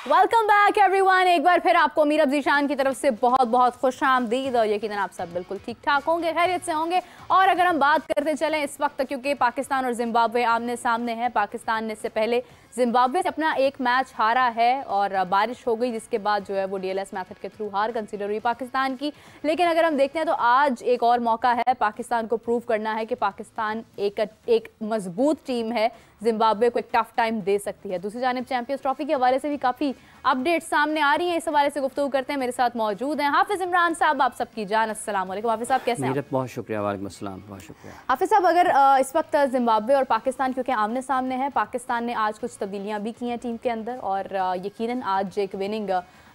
Welcome back everyone. एक बार फिर आपको मीर जीशान की तरफ से बहुत बहुत खुशामदीद और यकीनन आप सब बिल्कुल ठीक ठाक होंगे, खैरियत से होंगे। और अगर हम बात करते चलें इस वक्त, क्योंकि पाकिस्तान और जिम्बाब्वे आमने सामने हैं। पाकिस्तान ने इससे पहले जिम्बाब्वे से अपना एक मैच हारा है और बारिश हो गई, जिसके बाद जो है वो डीएलएस मेथड के थ्रू हार कंसीडर हुई पाकिस्तान की। लेकिन अगर हम देखते हैं तो आज एक और मौका है पाकिस्तान को प्रूव करना है कि पाकिस्तान एक मजबूत टीम है, जिम्बाब्वे को एक टफ टाइम दे सकती है। दूसरी जानिब चैंपियंस ट्रॉफी के हवाले से भी काफ़ी अपडेट सामने आ रही हैं, इस हवाले से गुफ्तगू करते हैं। मेरे साथ मौजूद हैं हाफिज इमरान साहब। आप सबकी जान अस्सलाम वालेकुम। हाफिज साहब कैसे हैं? बहुत शुक्रिया। वालेकुम अस्सलाम। बहुत शुक्रिया। हाफिज साहब, अगर इस वक्त जिम्बाब्वे और पाकिस्तान क्योंकि आमने सामने है, पाकिस्तान ने आज कुछ तब्दीलियां भी की हैं टीम के अंदर और यकीनन आज एक विनिंग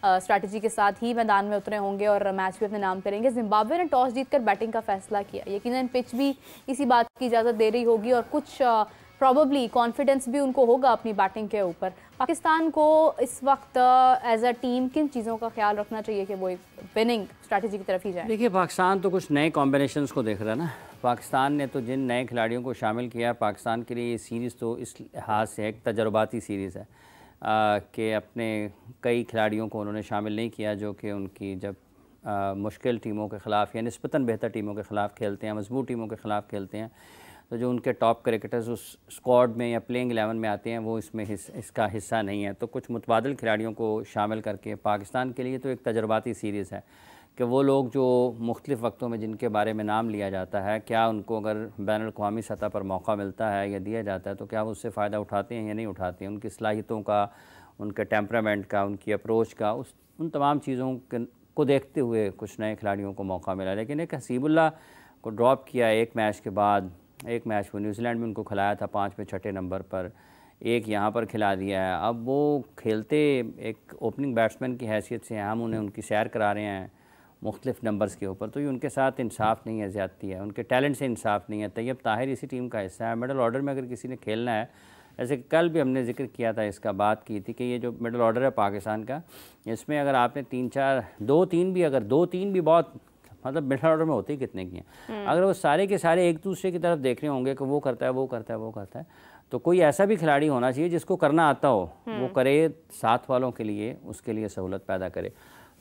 स्ट्रैटेजी के साथ ही मैदान में उतरे होंगे और मैच भी अपने नाम करेंगे। जिम्बाब्वे ने टॉस जीतकर बैटिंग का फैसला किया, यकीनन पिच भी इसी बात की इजाज़त दे रही होगी और कुछ प्रॉबली कॉन्फिडेंस भी उनको होगा अपनी बैटिंग के ऊपर। पाकिस्तान को इस वक्त एज अ टीम किन चीज़ों का ख्याल रखना चाहिए कि वो एक विनिंग स्ट्रैटेजी की तरफ ही जाए? देखिए, पाकिस्तान तो कुछ नए कॉम्बिनेशंस को देख रहा है ना। पाकिस्तान ने तो जिन नए खिलाड़ियों को शामिल किया है, पाकिस्तान के लिए ये सीरीज़ तो इस लिहाज से एक तजर्बाती सीरीज़ है कि अपने कई खिलाड़ियों को उन्होंने शामिल नहीं किया जो कि उनकी जब मुश्किल टीमों के ख़िलाफ़ या निस्बतन बेहतर टीमों के ख़िलाफ़ खेलते हैं, मजबूत टीमों के ख़िलाफ़ खेलते हैं, तो जो उनके टॉप क्रिकेटर्स उस स्क्वाड में या प्लेइंग 11 में आते हैं वो इसमें इसका हिस्सा नहीं है। तो कुछ मुतबादिल खिलाड़ियों को शामिल करके पाकिस्तान के लिए तो एक तजर्बाती सीरीज़ है कि वो लोग जो मुख्तलिफ़ वक्तों में जिनके बारे में नाम लिया जाता है, क्या उनको अगर बैनुल अक़वामी सतह पर मौका मिलता है या दिया जाता है तो क्या वो उससे फ़ायदा उठाते हैं या नहीं उठाते हैं। उनकी सलाहियतों का, उनके टेम्परामेंट का, उनकी अप्रोच का, उन तमाम चीज़ों को देखते हुए कुछ नए खिलाड़ियों को मौका मिला। लेकिन एक हसीबुल्लाह को ड्रॉप किया एक मैच के बाद। एक मैच वो न्यूजीलैंड में उनको खिलाया था 5 पे 6 नंबर पर, एक यहाँ पर खिला दिया है। अब वो खेलते एक ओपनिंग बैट्समैन की हैसियत से हम उन्हें उनकी सैर करा रहे हैं मुख्तलिफ नंबर्स के ऊपर, तो ये उनके साथ इंसाफ नहीं है, ज़्यादती है, उनके टैलेंट से इंसाफ नहीं है। तैयब ताहिर इसी टीम का हिस्सा है। मिडल ऑर्डर में अगर किसी ने खेलना है, जैसे कल भी हमने जिक्र किया था, इसका बात की थी कि ये जो मिडल ऑर्डर है पाकिस्तान का, इसमें अगर आपने 3-4 2-3 भी, अगर 2-3 भी बहुत मतलब मिडल ऑर्डर में होते ही कितने की हैं, अगर वो सारे के सारे एक दूसरे की तरफ देख रहे होंगे कि वो करता है, वो करता है, वो करता है, तो कोई ऐसा भी खिलाड़ी होना चाहिए जिसको करना आता हो, वो करे, साथ वालों के लिए उसके लिए सहूलत पैदा करे।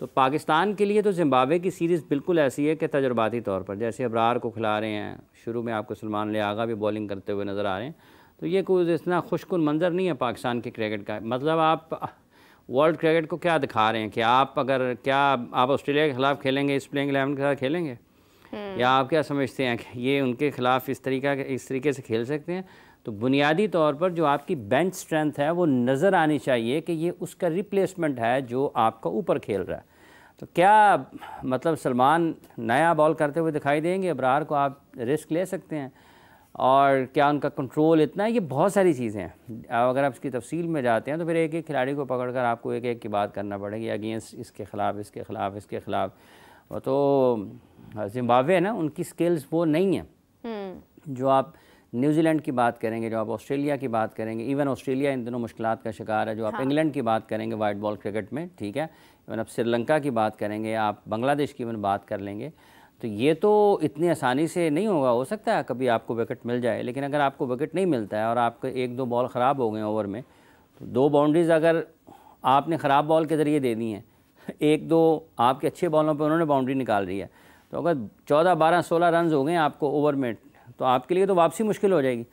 तो पाकिस्तान के लिए तो जिम्बाब्वे की सीरीज़ बिल्कुल ऐसी है कि तजर्बाती तौर पर जैसे अबरार को खिला रहे हैं, शुरू में आपको सलमान लियागा भी बॉलिंग करते हुए नज़र आ रहे हैं, तो ये कोई इतना खुशकुन मंजर नहीं है पाकिस्तान के क्रिकेट का। मतलब आप वर्ल्ड क्रिकेट को क्या दिखा रहे हैं कि आप ऑस्ट्रेलिया के ख़िलाफ़ खेलेंगे, इस प्लेइंग 11 के साथ खेलेंगे, या आप क्या समझते हैं कि ये उनके ख़िलाफ़ इस तरीके से खेल सकते हैं? तो बुनियादी तौर पर जो आपकी बेंच स्ट्रेंथ है वो नज़र आनी चाहिए कि ये उसका रिप्लेसमेंट है जो आपका ऊपर खेल रहा है। तो क्या मतलब सलमान नया बॉल करते हुए दिखाई देंगे? अबरार को आप रिस्क ले सकते हैं? और क्या उनका कंट्रोल इतना है? ये बहुत सारी चीज़ें हैं। अगर आप इसकी तफसील में जाते हैं तो फिर एक एक खिलाड़ी को पकड़कर आपको एक एक की बात करना पड़ेगी, अगेंस्ट इसके ख़िलाफ़, इसके ख़िलाफ़, इसके ख़िलाफ़। तो जिम्बाब्वे है ना, उनकी स्किल्स वो नहीं है जो आप न्यूजीलैंड की बात करेंगे, जो आप ऑस्ट्रेलिया की बात करेंगे। इवन ऑस्ट्रेलिया इन दिनों मुश्किलात का शिकार है। जो आप इंग्लैंड की बात करेंगे वाइट बॉल क्रिकेट में, ठीक है, इवन आप श्रीलंका की बात करेंगे, आप बांग्लादेश की इवन बात कर लेंगे, तो ये तो इतनी आसानी से नहीं होगा। हो सकता है कभी आपको विकेट मिल जाए, लेकिन अगर आपको विकेट नहीं मिलता है और आपके 1-2 बॉल ख़राब हो गए ओवर में, तो 2 बाउंड्रीज़ अगर आपने ख़राब बॉल के ज़रिए दे दी हैं, 1-2 आपके अच्छे बॉलों पे उन्होंने बाउंड्री निकाल रही है, तो अगर 14, 12, 16 रन हो गए आपको ओवर में, तो आपके लिए तो वापसी मुश्किल हो जाएगी।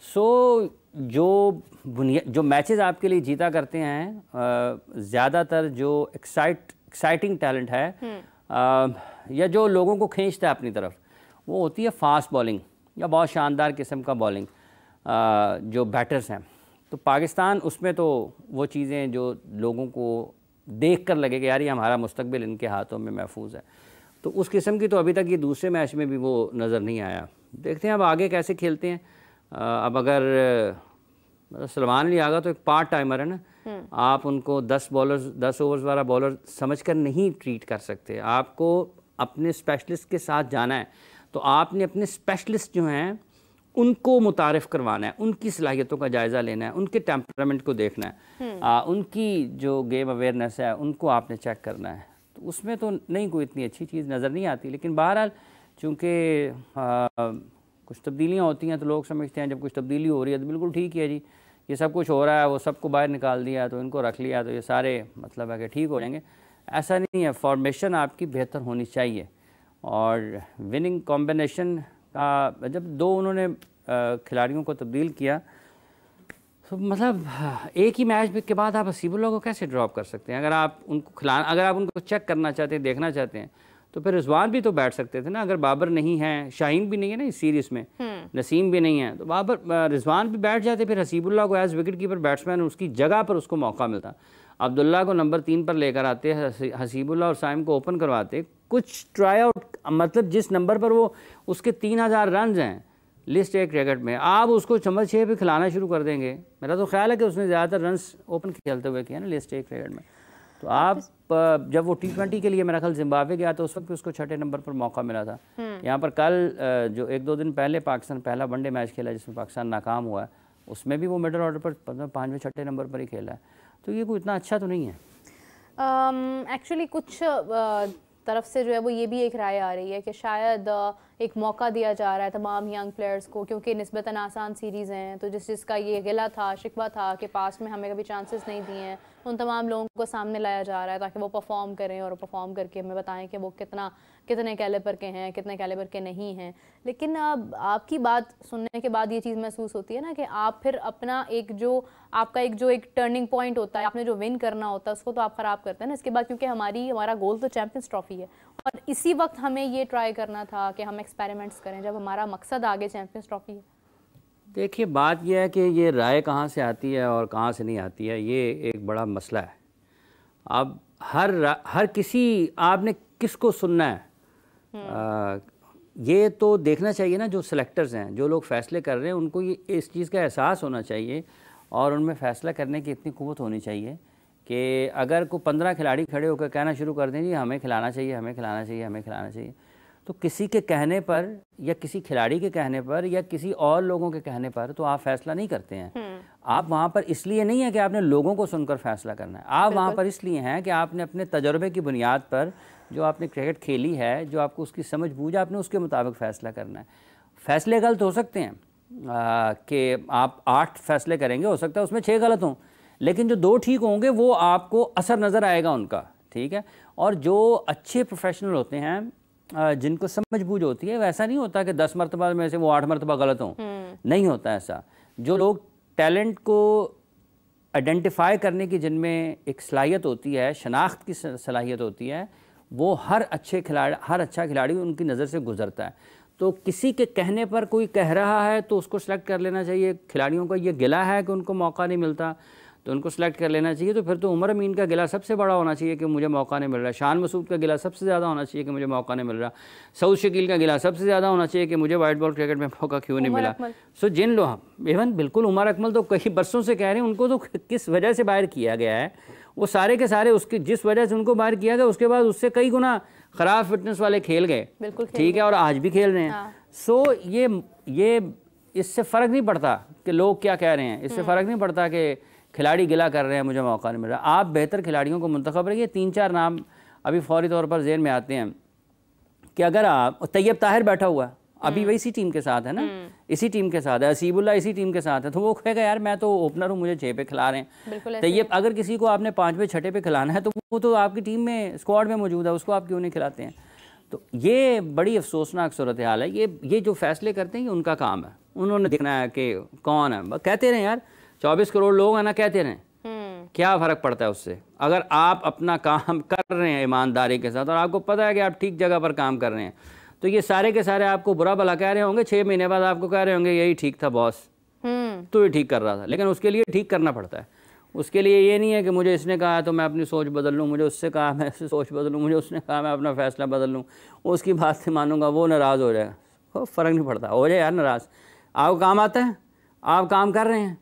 सो जो मैचेस आपके लिए जीता करते हैं, ज़्यादातर जो एक्साइटिंग टैलेंट है या जो लोगों को खींचता है अपनी तरफ, वो होती है फास्ट बॉलिंग या बहुत शानदार किस्म का बॉलिंग, जो बैटर्स हैं। तो पाकिस्तान उसमें तो वो चीज़ें जो लोगों को देख कर लगे कि यार ये हमारा मुस्तकबिल इनके हाथों में महफूज है, तो उस किस्म की तो अभी तक ये दूसरे मैच में भी वो नज़र नहीं आया। देखते हैं अब आगे कैसे खेलते हैं। अब अगर मतलब सलमान लियागा तो एक पार्ट टाइमर है ना, आप उनको 10 ओवर्स वाला बॉलर समझकर नहीं ट्रीट कर सकते। आपको अपने स्पेशलिस्ट के साथ जाना है, तो आपने अपने स्पेशलिस्ट जो हैं उनको मुतारिफ़ करवाना है, उनकी सलाहियतों का जायज़ा लेना है, उनके टेम्परामेंट को देखना है, उनकी जो गेम अवेयरनेस है उनको आपने चेक करना है। तो उसमें तो नहीं कोई इतनी अच्छी चीज़ नज़र नहीं आती। लेकिन बहरहाल चूँकि कुछ तब्दीलियाँ होती हैं तो लोग समझते हैं जब कुछ तब्दीली हो रही है तो बिल्कुल ठीक है जी, ये सब कुछ हो रहा है, वो सबको बाहर निकाल दिया तो इनको रख लिया तो ये सारे मतलब है कि ठीक हो जाएंगे, ऐसा नहीं है। फॉर्मेशन आपकी बेहतर होनी चाहिए। और विनिंग कॉम्बिनेशन का जब दो उन्होंने खिलाड़ियों को तब्दील किया तो मतलब एक ही मैच के बाद आप हसीबुल्लाह को कैसे ड्रॉप कर सकते हैं? अगर आप उनको चेक करना चाहते हैं, देखना चाहते हैं, तो फिर रिजवान भी तो बैठ सकते थे ना। अगर बाबर नहीं है, शाहीन भी नहीं है ना इस सीरीज़ में, नसीम भी नहीं है, तो रिजवान भी बैठ जाते, फिर हसीबुल्लाह को एज विकेट कीपर बैट्समैन उसकी जगह पर उसको मौका मिलता। अब्दुल्ला को नंबर 3 पर लेकर आते, हसीबुल्लाह और साइम को ओपन करवाते, कुछ ट्राई आउट, मतलब जिस नंबर पर वो उसके 3000 रन हैं लिस्ट ए क्रिकेट में, आप उसको नंबर 6 पे खिलाना शुरू कर देंगे। मेरा तो ख्याल है कि उसने ज़्यादातर रन्स ओपन खेलते हुए किया ना लिस्ट ए क्रिकेट में। तो आप जब वो T20 के लिए मेरा ख्याल जिम्बाब्वे गया तो उस वक्त भी उसको 6ठे नंबर पर मौका मिला था। यहाँ पर कल जो 1-2 दिन पहले पाकिस्तान पहला वनडे मैच खेला जिसमें पाकिस्तान नाकाम हुआ है, उसमें भी वो मिडल ऑर्डर पर 5वें-6ठे नंबर पर ही खेला है। तो ये कोई इतना अच्छा तो नहीं है। एक्चुअली कुछ तरफ से जो है वो ये भी एक राय आ रही है कि शायद एक मौका दिया जा रहा है तमाम यंग प्लेयर्स को, क्योंकि निस्बतन आसान सीरीज़ हैं, तो जिसका ये गिला था, शिकवा था कि पास में हमें कभी चांसेस नहीं दिए हैं, उन तमाम लोगों को सामने लाया जा रहा है ताकि वो परफॉर्म करें और परफॉर्म करके हमें बताएं कि वो कितने कैलिबर के हैं, कितने कैलिबर के नहीं हैं। लेकिन अब आपकी बात सुनने के बाद ये चीज़ महसूस होती है ना कि आप फिर अपना एक टर्निंग पॉइंट होता है, आपने जो विन करना होता है उसको तो आप ख़राब करते हैं ना इसके बाद, क्योंकि हमारा गोल तो चैंपियंस ट्रॉफी है और इसी वक्त हमें ये ट्राई करना था कि हम एक्सपेरिमेंट्स करें जब हमारा मकसद आगे चैंपियंस ट्रॉफी है। देखिए बात यह है कि ये राय कहाँ से आती है और कहाँ से नहीं आती है, ये एक बड़ा मसला है। अब हर किसी आपने किसको सुनना है, ये तो देखना चाहिए ना। जो सिलेक्टर्स हैं, जो लोग फैसले कर रहे हैं, उनको ये इस चीज़ का एहसास होना चाहिए और उनमें फ़ैसला करने की इतनी क़ुव्वत होनी चाहिए कि अगर कोई 15 खिलाड़ी खड़े होकर कहना शुरू कर दें जी हमें खिलाना चाहिए, हमें खिलाना चाहिए, हमें खिलाना चाहिए, तो किसी के कहने पर या किसी खिलाड़ी के कहने पर या किसी और लोगों के कहने पर तो आप फैसला नहीं करते हैं। आप वहाँ पर इसलिए नहीं है कि आपने लोगों को सुनकर फैसला करना है, आप वहाँ पर इसलिए हैं कि आपने अपने तजर्बे की बुनियाद पर जो आपने क्रिकेट खेली है, जो आपको उसकी समझ बूझ, आपने उसके मुताबिक फ़ैसला करना है। फ़ैसले गलत हो सकते हैं कि आप 8 फैसले करेंगे, हो सकता है उसमें 6 गलत हों, लेकिन जो 2 ठीक होंगे वो आपको असर नज़र आएगा उनका, ठीक है। और जो अच्छे प्रोफेशनल होते हैं, जिनको समझ बूझ होती है, वैसा नहीं होता कि 10 मरतबा में से वो 8 मरतबा गलत हों, नहीं होता ऐसा। जो लोग टैलेंट को आइडेंटिफाई करने की, जिनमें एक सलाहियत होती है, शनाख्त की सलाहियत होती है, वो हर अच्छा खिलाड़ी उनकी नज़र से गुजरता है। तो किसी के कहने पर कोई कह रहा है तो उसको सेलेक्ट कर लेना चाहिए। खिलाड़ियों का ये गिला है कि उनको मौका नहीं मिलता तो उनको सेलेक्ट कर लेना चाहिए। तो फिर तो उमर अमीन का गिला सबसे बड़ा होना चाहिए कि मुझे मौका नहीं मिल रहा, शान मसूद का गिला सबसे ज़्यादा होना चाहिए कि मुझे मौका नहीं मिल रहा, सऊद शकील का गिला सबसे ज़्यादा होना चाहिए कि मुझे वाइट बॉल क्रिकेट में मौका क्यों नहीं मिला। सो जिन लोग इवन बिल्कुल उमर अकमल तो कई बरसों से कह रहे हैं, उनको तो किस वजह से बाहर किया गया है, वो सारे के सारे उसके जिस वजह से उनको बाहर किया गया उसके बाद उससे कई गुना ख़राब फिटनेस वाले खेल गए, ठीक है, और आज भी खेल रहे हैं। सो ये इससे फ़र्क नहीं पड़ता कि लोग क्या कह रहे हैं, इससे फ़र्क नहीं पड़ता कि खिलाड़ी गिला कर रहे हैं मुझे मौका नहीं मिल रहा। आप बेहतर खिलाड़ियों को मुंतखब रखिए। 3-4 नाम अभी फौरी तौर पर ज़हन में आते हैं कि अगर आप, तैयब ताहिर बैठा हुआ अभी वही इसी टीम के साथ है ना, इसी टीम के साथ है, हसीबुल्लाह इसी टीम के साथ है, तो वो कहेगा यार मैं तो ओपनर हूँ, मुझे 6 पे खिला रहे हैं। तैयब अगर किसी को आपने 5वें-6ठे पे खिलाना है तो वो तो आपकी टीम में स्क्वाड में मौजूद है, उसको आप क्यों नहीं खिलाते हैं? तो ये बड़ी अफसोसनाक सूरत हाल है। ये जो फैसले करते हैं ये उनका काम है, उन्होंने देखना है कि कौन है। कहते रहें यार 24 करोड़ लोग हैं ना, कहते रहें, क्या फ़र्क पड़ता है उससे? अगर आप अपना काम कर रहे हैं ईमानदारी के साथ और आपको पता है कि आप ठीक जगह पर काम कर रहे हैं, तो ये सारे के सारे आपको बुरा भला कह रहे होंगे, 6 महीने बाद आपको कह रहे होंगे यही ठीक था बॉस, तो ये ठीक कर रहा था। लेकिन उसके लिए ठीक करना पड़ता है। उसके लिए ये नहीं है कि मुझे इसने कहा तो मैं अपनी सोच बदल लूँ, मुझे उससे कहा मैं सोच बदलूँ, मुझे उसने कहा मैं अपना फ़ैसला बदल लूँ, उसकी बात से मानूंगा, वो नाराज़ हो जाएगा। तो फ़र्क नहीं पड़ता, हो जाए यार नाराज़, आपको काम आता है, आप काम कर रहे हैं,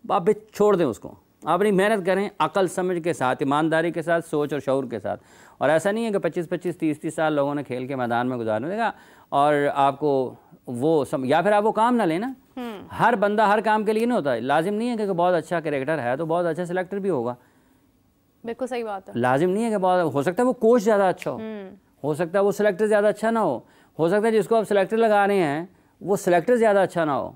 आप छोड़ दें उसको, अपनी मेहनत करें अकल समझ के साथ, ईमानदारी के साथ, सोच और शऊर के साथ। और ऐसा नहीं है कि 25-25, 30-30 साल लोगों ने खेल के मैदान में गुजारने देगा और आपको वो या फिर आप वो काम ना लेना। हर बंदा हर काम के लिए नहीं होता, लाजिम नहीं है कि बहुत अच्छा कैरेक्टर है तो बहुत अच्छा सिलेक्टर भी होगा। बिल्कुल सही बात है। लाजिम नहीं है कि बहुत, हो सकता है वो कोच ज़्यादा अच्छा हो सकता है वो सिलेक्टर ज़्यादा अच्छा ना हो सकता है जिसको आप सिलेक्टर लगा रहे हैं वो सिलेक्टर ज़्यादा अच्छा ना हो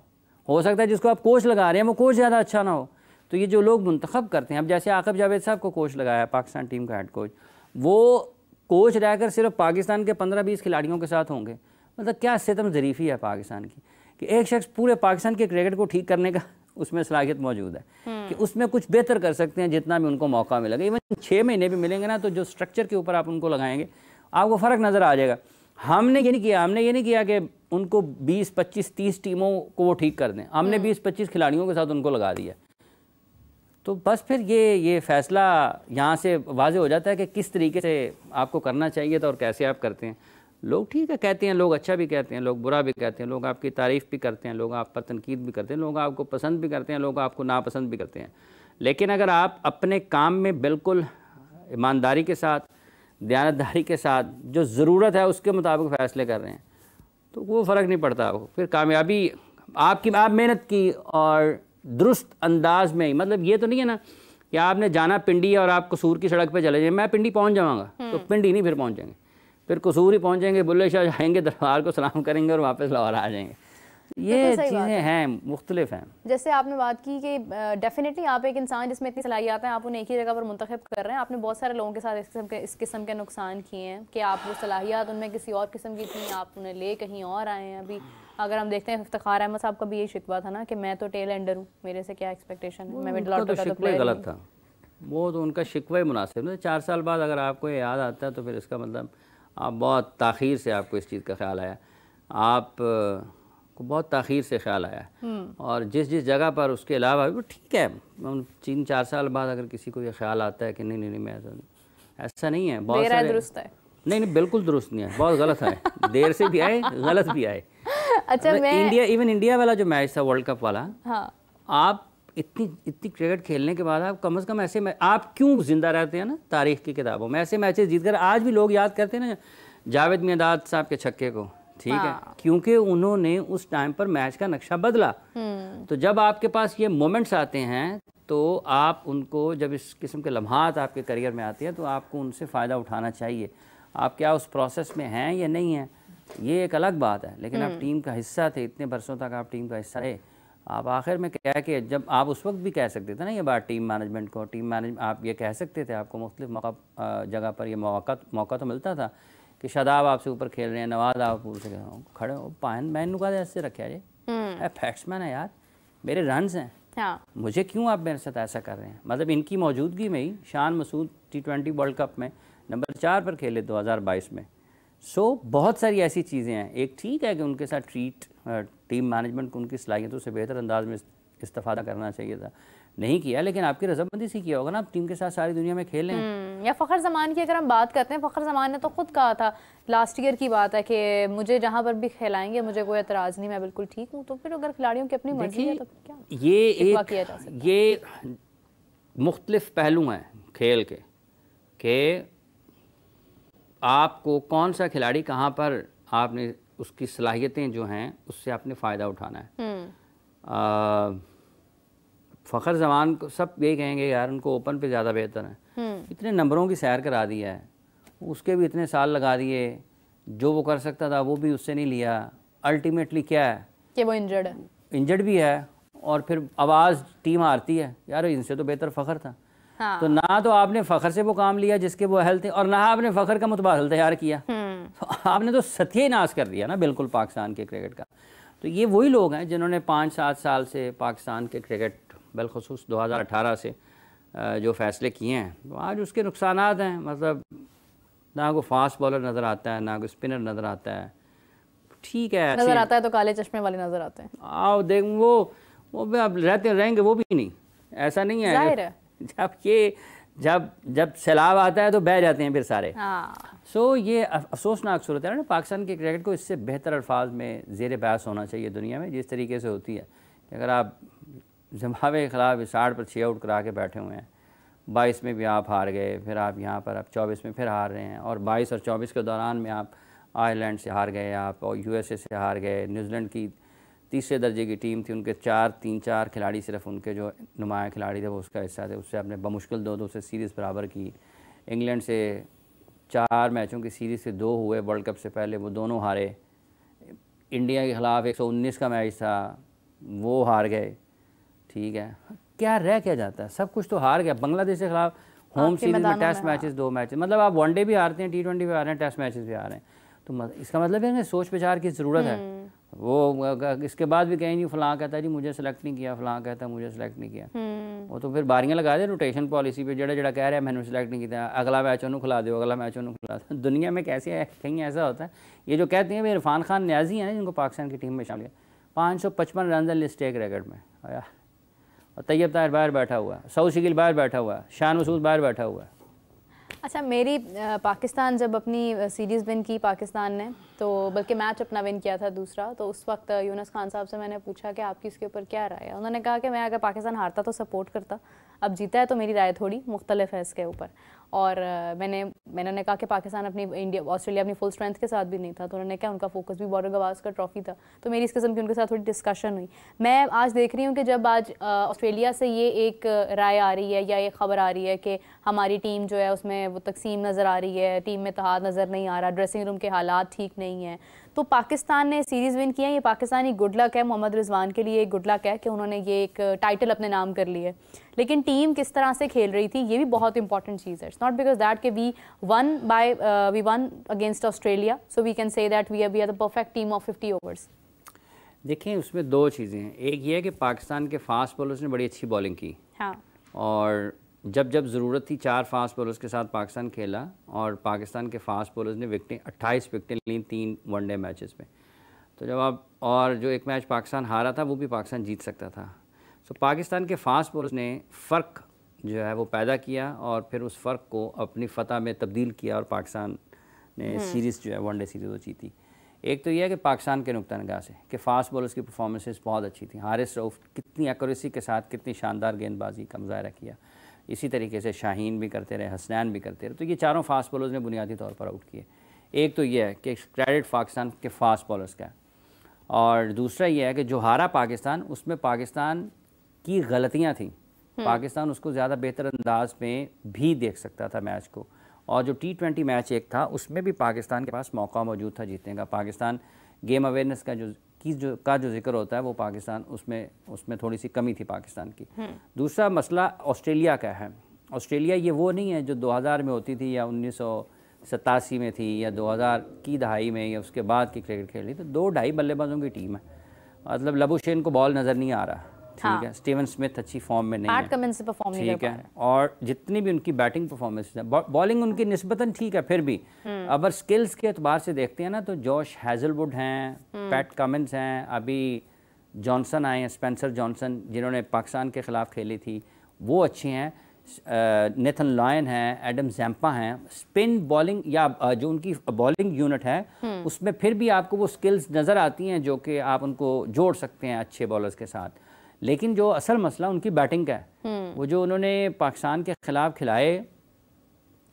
हो सकता है जिसको आप कोच लगा रहे हैं वो कोच ज़्यादा अच्छा ना हो। तो ये जो लोग मुंतखब करते हैं, अब जैसे आकिब जावेद साहब को कोच लगाया पाकिस्तान टीम का हेड कोच, वो कोच रहकर सिर्फ पाकिस्तान के 15-20 खिलाड़ियों के साथ होंगे। मतलब क्या सितम ज़रीफ़ी है पाकिस्तान की कि एक शख्स पूरे पाकिस्तान के क्रिकेट को ठीक करने का उसमें सलाहियत मौजूद है कि उसमें कुछ बेहतर कर सकते हैं जितना भी उनको मौका मिलेगा। इवन 6 महीने भी मिलेंगे ना, तो जो स्ट्रक्चर के ऊपर आप उनको लगाएंगे आपको फ़र्क नज़र आ जाएगा। हमने ये नहीं किया कि उनको 20, 25, 30 टीमों को वो ठीक कर दें। हमने 20-25 खिलाड़ियों के साथ उनको लगा दिया। तो बस फिर ये फ़ैसला यहाँ से वाज़े हो जाता है कि किस तरीके से आपको करना चाहिए था और कैसे आप करते हैं। लोग ठीक है कहते हैं, लोग अच्छा भी कहते हैं, लोग बुरा भी कहते हैं, लोग आपकी तारीफ़ भी करते हैं, लोग आप पर तनकीद भी करते हैं, लोग आपको पसंद भी करते हैं, लोग आपको नापसंद भी करते हैं। लेकिन अगर आप अपने काम में बिल्कुल ईमानदारी के साथ, दयानतदारी के साथ, जो ज़रूरत है उसके मुताबिक फ़ैसले कर रहे हैं, तो वो फ़र्क नहीं पड़ता आपको। फिर कामयाबी आप मेहनत की और दुरुस्त अंदाज में ही, मतलब ये तो नहीं है ना कि आपने जाना पिंडी और आप कसूर की सड़क पे चले जाए, मैं पिंडी पहुंच जाऊंगा, तो पिंडी नहीं फिर पहुंचेंगे, फिर कसूर ही पहुंचेंगे, बुल्ले शाह जाएंगे, दरबार को सलाम करेंगे और वापस लाहौर आ जाएंगे। ये चीज़ें हैं, मुख्तलिफ हैं। जैसे आपने बात की कि डेफिनेटली आप एक इंसान जिसमें इतनी सलाहियत है, आप उन्हें एक ही जगह पर मुंतखब कर रहे हैं। आपने बहुत सारे लोगों के साथ इस किस्म के नुकसान किए हैं कि आप वो सलाहियत उनमें किसी और किस्म की थी, आप उन्हें ले कहीं और आए हैं। अभी अगर हम देखते हैं इफ्तिखार अहमद साहब का भी यही शिकवा था ना कि मैं तो टेल एंडर हूँ, मेरे से क्या एक्सपेक्टेशन है, मैं मिडल ऑर्डर का तो प्लेयर गलत था। वो तो उनका शिकवा ही मुनासिब नहीं। 4 साल बाद अगर आपको ये याद आता है तो फिर इसका मतलब आप बहुत ताख़ीर से आपको इस चीज़ का ख्याल आया, आप को बहुत ताख़ीर से ख्याल आया। और जिस जगह पर उसके अलावा वो ठीक है, 3-4 साल बाद अगर किसी को ये ख्याल आता है कि नहीं मैं ऐसा नहीं है, बहुत सारे दुरुस्त है, नहीं बिल्कुल दुरुस्त नहीं है, बहुत गलत है, देर से भी आए, गलत भी आए। अच्छा, मैं इंडिया वाला जो मैच था वर्ल्ड कप वाला, हाँ, आप इतनी क्रिकेट खेलने के बाद आप कम से कम ऐसे आप क्यों जिंदा रहते हैं ना तारीख की किताबों में, ऐसे मैचेस जीतकर आज भी लोग याद करते हैं ना जावेद मियांदाद साहब के छक्के को, ठीक है, क्योंकि उन्होंने उस टाइम पर मैच का नक्शा बदला। तो जब आपके पास ये मोमेंट्स आते हैं तो आप उनको, जब इस किस्म के लम्हात आपके करियर में आते हैं तो आपको उनसे फ़ायदा उठाना चाहिए। आप क्या उस प्रोसेस में हैं या नहीं हैं, ये एक अलग बात है, लेकिन आप टीम का हिस्सा थे, इतने बरसों तक आप टीम का हिस्सा रहे। आप आखिर में क्या कि जब आप उस वक्त भी कह सकते थे ना ये बात टीम मैनेजमेंट को, आप ये कह सकते थे, आपको मुख्तलिफ जगह पर ये मौका तो मिलता था कि शादाब आपसे ऊपर खेल रहे हैं, नवाज आप ऊपर से खड़े हो, पान मैनू का ऐसे रखे जी, बैट्समैन है यार, मेरे रन्स हैं, हाँ, मुझे क्यों आप मेरे साथ ऐसा कर रहे हैं। मतलब इनकी मौजूदगी में ही Shan Masood T20 world cup में नंबर 4 पर खेले 2022 में। बहुत सारी ऐसी चीज़ें हैं। एक ठीक है कि उनके साथ टीम मैनेजमेंट को उनकी सलाहियतों से बेहतर अंदाज में इस्तेफादा करना चाहिए था, नहीं किया, लेकिन आपकी रजामंदी से किया होगा ना, आप टीम के साथ सारी दुनिया में खेलें। या फ़खर ज़मान की अगर हम बात करते हैं, फ़खर ज़मान ने तो खुद कहा था, लास्ट ईयर की बात है, कि मुझे जहाँ पर भी खिलाएंगे मुझे कोई एतराज़ नहीं, मैं बिल्कुल ठीक हूँ। तो फिर अगर खिलाड़ियों की अपनी मर्जी है तो क्या ये मुख्तलिफ पहलू हैं खेल के, कि आपको कौन सा खिलाड़ी कहाँ पर आपने उसकी सलाहियतें जो हैं उससे आपने फ़ायदा उठाना है। फ़खर ज़मान को सब यही कहेंगे यार उनको ओपन पे ज़्यादा बेहतर है, इतने नंबरों की सैर करा दी है, उसके भी इतने साल लगा दिए, जो वो कर सकता था वो भी उससे नहीं लिया। अल्टीमेटली क्या है कि वो इंजर्ड भी है, और फिर आवाज़ टीम हारती है, यार इनसे तो बेहतर फ़खर था। हाँ। तो ना तो आपने फ़खर से वो काम लिया जिसके वो अहल थे, और ना आपने फ़खर का मुतबादल तैयार किया, तो आपने तो सत्यानाश कर दिया ना बिल्कुल पाकिस्तान के क्रिकेट का। तो ये वही लोग हैं जिन्होंने 5-7 साल से पाकिस्तान के क्रिकेट बिलखुसूस 2018 से जो फ़ैसले किए हैं, तो आज उसके नुकसानात हैं। मतलब ना को फास्ट बॉलर नज़र आता है, ना को स्पिनर नज़र आता है, ठीक है नज़र आता है तो काले चश्मे वाले नज़र आते हैं। आओ देख वो भी अब रहेंगे, वो भी नहीं, ऐसा नहीं है, जाहिर है। जब सैलाब आता है तो बह जाते हैं फिर सारे। हाँ। ये अफसोसनाक सूरत है ना। पाकिस्तान के क्रिकेट को इससे बेहतर अल्फाज में ज़ेर बहस होना चाहिए दुनिया में, जिस तरीके से होती है कि अगर आप ज़िम्बाब्वे के ख़िलाफ़ 60 पर 6 आउट करा के बैठे हुए हैं, 22 में भी आप हार गए, फिर आप यहाँ पर अब 24 में फिर हार रहे हैं, और 22 और 24 के दौरान में आप आयरलैंड से हार गए, आप और USA से हार गए, न्यूजीलैंड की तीसरे दर्जे की टीम थी, उनके 3-4 खिलाड़ी सिर्फ उनके जो नुमाया खिलाड़ी थे वो उसका हिस्सा थे, उससे आपने बमुश्किल 2-2 से सीरीज़ बराबर की। इंग्लैंड से 4 मैचों की सीरीज़ से 2 हुए वर्ल्ड कप से पहले, वो दोनों हारे। इंडिया के ख़िलाफ़ 119 का मैच था, वो हार गए, ठीक है, क्या रह क्या जाता है, सब कुछ तो हार गया। बांग्लादेश के खिलाफ होम सीरीज में टेस्ट मैचेस 2 मैचेस, मतलब आप वनडे भी हारते हैं, T20 भी हार रहे हैं, टेस्ट मैचेस भी हार रहे हैं, तो इसका मतलब है कि सोच विचार की ज़रूरत है। वो इसके बाद भी कहीं नहीं, फलां कहता है जी मुझे सेलेक्ट नहीं किया, फलां कहता है मुझे सेलेक्ट नहीं किया, वो तो फिर बारियां लगा दे रोटेशन पॉलिसी पे, जड़ा जड़ा कह रहा है मैंने सेलेक्ट नहीं किया, अगला मैच उन्होंने खिला दो, अगला मैच उन्होंने खिला दो। दुनिया में कैसे है, कहीं ऐसा होता है। ये जो कहते हैं इरफान खान न्याजी हैं जिनको पाकिस्तान की टीम में शामिल, 555 रन लिस्ट एक रैकेट में आया, और तैयब ताहिर बाहर बैठा हुआ है, सऊद शकील बाहर बैठा हुआ है, शान मसूद बाहर बैठा हुआ है। अच्छा, मेरी पाकिस्तान जब अपनी सीरीज़ विन की पाकिस्तान ने, तो बल्कि मैच अपना विन किया था दूसरा, तो उस वक्त यूनुस खान साहब से मैंने पूछा कि आपकी इसके ऊपर क्या राय है। उन्होंने कहा कि मैं अगर पाकिस्तान हारता तो सपोर्ट करता, अब जीता है तो मेरी राय थोड़ी मुख्तलिफ है इसके ऊपर। और मैंने कहा कि पाकिस्तान अपनी ऑस्ट्रेलिया अपनी फुल स्ट्रेंथ के साथ भी नहीं था, तो उन्होंने कहा उनका फोकस भी बॉर्डर गवास्कर ट्रॉफी था, तो मेरी इस किस्म की उनके साथ थोड़ी डिस्कशन हुई। मैं आज देख रही हूँ कि जब आज ऑस्ट्रेलिया से ये एक राय आ रही है या एक ख़बर आ रही है कि हमारी टीम जो है उसमें वो तकसीम नज़र आ रही है, टीम में इत्तेहाद नज़र नहीं आ रहा, ड्रेसिंग रूम के हालात ठीक नहीं हैं, तो पाकिस्तान ने सीरीज़ विन किया, ये पाकिस्तानी गुड लक है, मोहम्मद रिजवान के लिए एक गुड लक है कि उन्होंने ये एक टाइटल अपने नाम कर ली है। लेकिन टीम किस तरह से खेल रही थी ये भी बहुत इंपॉर्टेंट चीज़ है। इट्स नॉट बिकॉज दैट कि we won against Australia so we can say that we are the perfect team of 50 overs. देखिए उसमें दो चीज़ें हैं, एक ये है कि पाकिस्तान के फास्ट बॉलर्स ने बड़ी अच्छी बॉलिंग की, हाँ, और जब जब ज़रूरत थी 4 फास्ट बॉलर्स के साथ पाकिस्तान खेला, और पाकिस्तान के फास्ट बॉलर्स ने 28 विकेटें लीं 3 वनडे मैचेस में। तो जब आप, और जो एक मैच पाकिस्तान हारा था वो भी पाकिस्तान जीत सकता था। तो पाकिस्तान के फास्ट बॉलर्स ने फ़र्क जो है वो पैदा किया, और फिर उस फ़र्क को अपनी फ़तह में तब्दील किया, और पाकिस्तान ने सीरीज़ जो है वनडे सीरीज़ वो जीती। एक तो यह है कि पाकिस्तान के नुक्ता निगाह से कि फ़ास्ट बॉलर्स की परफॉर्मेंसेस बहुत अच्छी थी। हारिस रऊफ़ कितनी एक्यूरेसी के साथ कितनी शानदार गेंदबाजी का मुज़ाहरा किया, इसी तरीके से शाहीन भी करते रहे, हसनैन भी करते रहे। तो ये चारों फास्ट बॉलर्स ने बुनियादी तौर पर आउट किए। एक तो ये है कि क्रेडिट पाकिस्तान के फास्ट बॉलर्स का है, और दूसरा ये है कि जो हारा पाकिस्तान, उसमें पाकिस्तान की गलतियाँ थी, पाकिस्तान उसको ज़्यादा बेहतर अंदाज में भी देख सकता था मैच को। और जो T20 मैच एक था उसमें भी पाकिस्तान के पास मौका मौजूद था जीतने का। पाकिस्तान गेम अवेयरनेस का जो जिक्र होता है वो पाकिस्तान उसमें थोड़ी सी कमी थी पाकिस्तान की। दूसरा मसला ऑस्ट्रेलिया का है। ऑस्ट्रेलिया ये वो नहीं है जो 2000 में होती थी या 1987 में थी या 2000 की दहाई में या उसके बाद की क्रिकेट खेली। तो 2-2.5 बल्लेबाजों की टीम है, मतलब लबुशेन को बॉल नज़र नहीं आ रहा, ठीक है, स्टीवन स्मिथ अच्छी फॉर्म में नहीं है, ठीक है, और जितनी भी उनकी बैटिंग परफॉर्मेंस है, बॉलिंग उनकी निस्बतन ठीक है, फिर भी अगर स्किल्स के एतबार से देखते हैं ना तो जॉश हैजलवुड हैं, पैट कमिंस हैं, अभी जॉनसन आए हैं, स्पेंसर जॉनसन जिन्होंने पाकिस्तान के ख़िलाफ़ खेली थी वो अच्छे हैं, नेथन लॉयन हैं, एडम जैम्पा हैं। स्पिन बॉलिंग या जो उनकी बॉलिंग यूनिट है उसमें फिर भी आपको वो स्किल्स नज़र आती हैं जो कि आप उनको जोड़ सकते हैं अच्छे बॉलर्स के साथ। लेकिन जो असल मसला उनकी बैटिंग का है, वो जो उन्होंने पाकिस्तान के ख़िलाफ़ खिलाए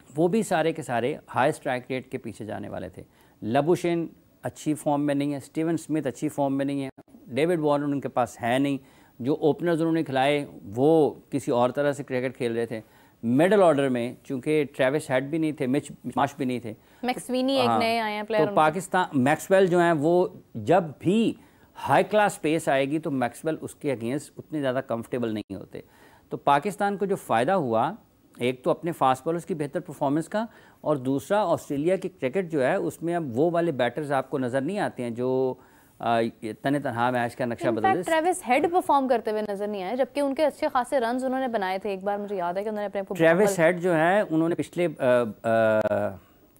वो भी सारे के सारे हाई स्ट्राइक रेट के पीछे जाने वाले थे। लबुशेन अच्छी फॉर्म में नहीं है, स्टीवन स्मिथ अच्छी फॉर्म में नहीं है, डेविड वार्नर उनके पास है नहीं, जो ओपनर्स उन्होंने खिलाए वो किसी और तरह से क्रिकेट खेल रहे थे। मिडल ऑर्डर में चूंकि ट्रेविस हेड भी नहीं थे, मिच मार्श भी नहीं थे, मैक्सवेल एक नए आए हैं प्लेयर, तो पाकिस्तान मैक्सवेल जो हैं वो जब भी हाई क्लास पेस आएगी तो मैक्सवेल उसके अगेंस्ट उतने ज़्यादा कंफर्टेबल नहीं होते। तो पाकिस्तान को जो फ़ायदा हुआ एक तो अपने फास्ट बॉलर्स की बेहतर परफॉर्मेंस का, और दूसरा ऑस्ट्रेलिया की क्रिकेट जो है उसमें अब वो वाले बैटर्स आपको नज़र नहीं आते हैं जो तने तनहा मैच का नक्शा बदल दे। ट्रेविस हेड परफॉर्म करते हुए नजर नहीं आए, जबकि उनके अच्छे खासे रन्स उन्होंने बनाए थे। एक बार मुझे याद है कि उन्होंने अपने ट्रेविस हेड जो है उन्होंने पिछले